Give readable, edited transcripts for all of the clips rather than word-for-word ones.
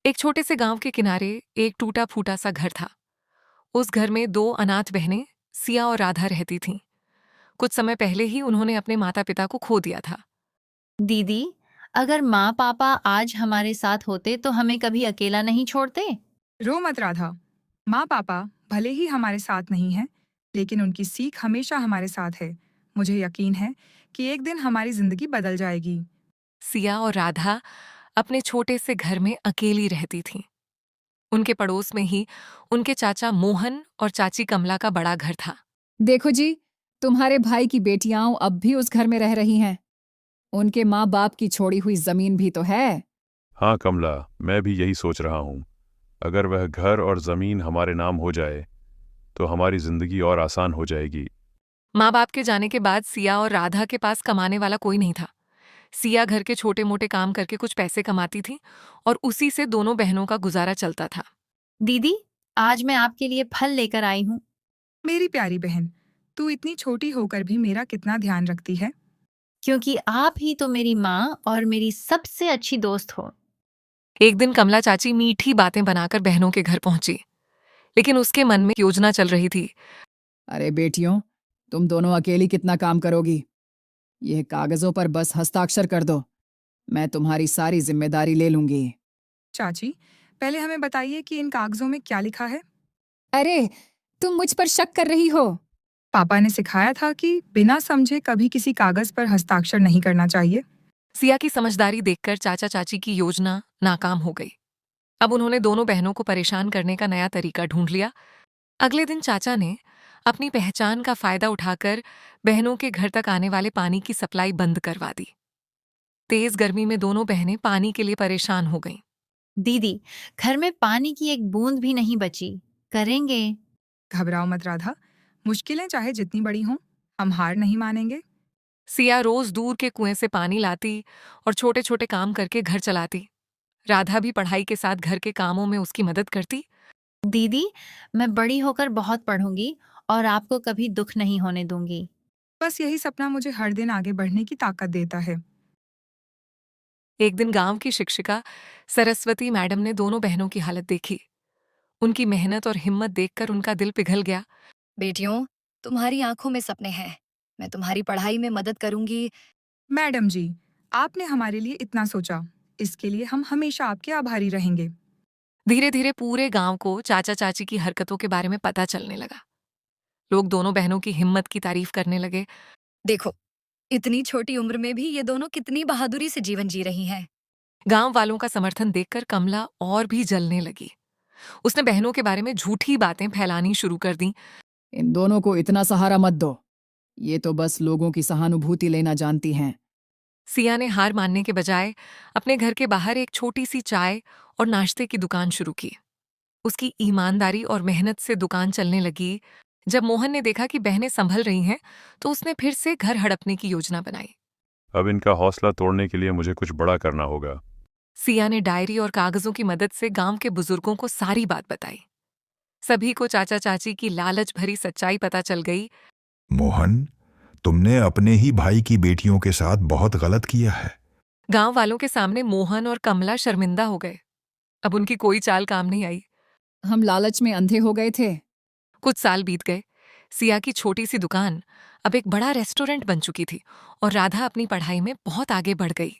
एक छोटे से गांव के किनारे एक टूटा फूटा सा घर था। उस घर में दो अनाथ बहनें सिया और राधा रहती थीं। कुछ समय पहले ही उन्होंने अपने माता पिता को खो दिया था। दीदी, अगर माँ पापा आज हमारे साथ होते तो हमें कभी अकेला नहीं छोड़ते। रो मत राधा। माँ पापा भले ही हमारे साथ नहीं हैं, लेकिन उनकी सीख हमेशा हमारे साथ है। मुझे यकीन है कि एक दिन हमारी जिंदगी बदल जाएगी। सिया और राधा अपने छोटे से घर में अकेली रहती थीं। उनके पड़ोस में ही उनके चाचा मोहन और चाची कमला का बड़ा घर था। देखो जी, तुम्हारे भाई की बेटियां अब भी उस घर में रह रही हैं। उनके माँ बाप की छोड़ी हुई जमीन भी तो है। हाँ कमला, मैं भी यही सोच रहा हूँ। अगर वह घर और जमीन हमारे नाम हो जाए तो हमारी जिंदगी और आसान हो जाएगी। माँ बाप के जाने के बाद सिया और राधा के पास कमाने वाला कोई नहीं था। सिया घर के छोटे मोटे काम करके कुछ पैसे कमाती थी और उसी से दोनों बहनों का गुजारा चलता था। दीदी, आज मैं आपके लिए फल लेकर आई हूँ। मेरी प्यारी बहन, तू इतनी छोटी होकर भी मेरा कितना ध्यान रखती है। क्योंकि आप ही तो मेरी माँ और मेरी सबसे अच्छी दोस्त हो। एक दिन कमला चाची मीठी बातें बनाकर बहनों के घर पहुंची, लेकिन उसके मन में योजना चल रही थी। अरे बेटियों, तुम दोनों अकेली कितना काम करोगी? यह कागजों पर बस हस्ताक्षर कर दो। मैं तुम्हारी सारी जिम्मेदारी ले लूंगी। चाची, पहले हमें बताइए कि इन कागजों में क्या लिखा है। अरे, तुम मुझ पर शक कर रही हो? पापा ने सिखाया था कि बिना समझे कभी किसी कागज पर हस्ताक्षर नहीं करना चाहिए। सिया की समझदारी देखकर चाचा चाची की योजना नाकाम हो गई। अब उन्होंने दोनों बहनों को परेशान करने का नया तरीका ढूंढ लिया। अगले दिन चाचा ने अपनी पहचान का फायदा उठाकर बहनों के घर तक आने वाले पानी की सप्लाई बंद करवा दी। तेज गर्मी में दोनों बहनें पानी के लिए परेशान हो गईं। दीदी, घर में पानी की एक बूंद भी नहीं बची। करेंगे। घबराओ मत राधा, मुश्किलें चाहे जितनी बड़ी हों, हम हार नहीं मानेंगे। सिया रोज दूर के कुएं से पानी लाती और छोटे छोटे काम करके घर चलाती। राधा भी पढ़ाई के साथ घर के कामों में उसकी मदद करती। दीदी, मैं बड़ी होकर बहुत पढ़ूंगी और आपको कभी दुख नहीं होने दूंगी। बस यही सपना मुझे हर दिन आगे बढ़ने की ताकत देता है। एक दिन गांव की शिक्षिका सरस्वती मैडम ने दोनों बहनों की हालत देखी। उनकी मेहनत और हिम्मत देखकर उनका दिल पिघल गया। बेटियों, तुम्हारी आंखों में सपने हैं। मैं तुम्हारी पढ़ाई में मदद करूंगी। मैडम जी, आपने हमारे लिए इतना सोचा, इसके लिए हम हमेशा आपके आभारी रहेंगे। धीरे धीरे पूरे गांव को चाचा चाची की हरकतों के बारे में पता चलने लगा। लोग दोनों बहनों की हिम्मत की तारीफ करने लगे। देखो, इतनी छोटी उम्र में भी ये दोनों कितनी बहादुरी से जीवन जी रही हैं। गांव वालों का समर्थन देखकर कमला और भी जलने लगी। उसने बहनों के बारे में झूठी बातें फैलानी शुरू कर दी। इन दोनों को इतना सहारा मत दो। ये तो बस लोगों की सहानुभूति लेना जानती हैं। सिया ने हार मानने के बजाय अपने घर के बाहर एक छोटी सी चाय और नाश्ते की दुकान शुरू की। उसकी ईमानदारी और मेहनत से दुकान चलने लगी। जब मोहन ने देखा कि बहनें संभल रही हैं, तो उसने फिर से घर हड़पने की योजना बनाई। अब इनका हौसला तोड़ने के लिए मुझे कुछ बड़ा करना होगा। सिया ने डायरी और कागजों की मदद से गांव के बुजुर्गों को सारी बात बताई। सभी को चाचा चाची की लालच भरी सच्चाई पता चल गई। मोहन, तुमने अपने ही भाई की बेटियों के साथ बहुत गलत किया है। गांव वालों के सामने मोहन और कमला शर्मिंदा हो गए। अब उनकी कोई चाल काम नहीं आई। हम लालच में अंधे हो गए थे। कुछ साल बीत गए। सिया की छोटी सी दुकान अब एक बड़ा रेस्टोरेंट बन चुकी थी और राधा अपनी पढ़ाई में बहुत आगे बढ़ गई।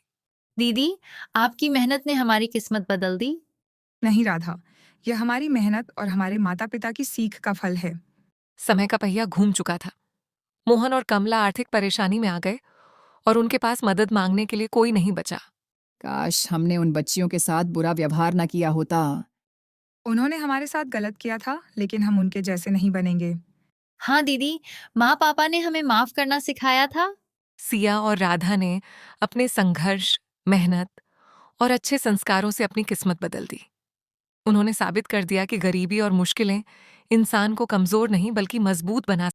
दीदी, आपकी मेहनत ने हमारी किस्मत बदल दी। नहीं राधा, यह हमारी मेहनत और हमारे माता पिता की सीख का फल है। समय का पहिया घूम चुका था। मोहन और कमला आर्थिक परेशानी में आ गए और उनके पास मदद मांगने के लिए कोई नहीं बचा। काश हमने उन बच्चियों के साथ बुरा व्यवहार न किया होता। उन्होंने हमारे साथ गलत किया था, लेकिन हम उनके जैसे नहीं बनेंगे। हाँ दीदी, माँ पापा ने हमें माफ करना सिखाया था। सिया और राधा ने अपने संघर्ष, मेहनत और अच्छे संस्कारों से अपनी किस्मत बदल दी। उन्होंने साबित कर दिया कि गरीबी और मुश्किलें इंसान को कमजोर नहीं बल्कि मजबूत बना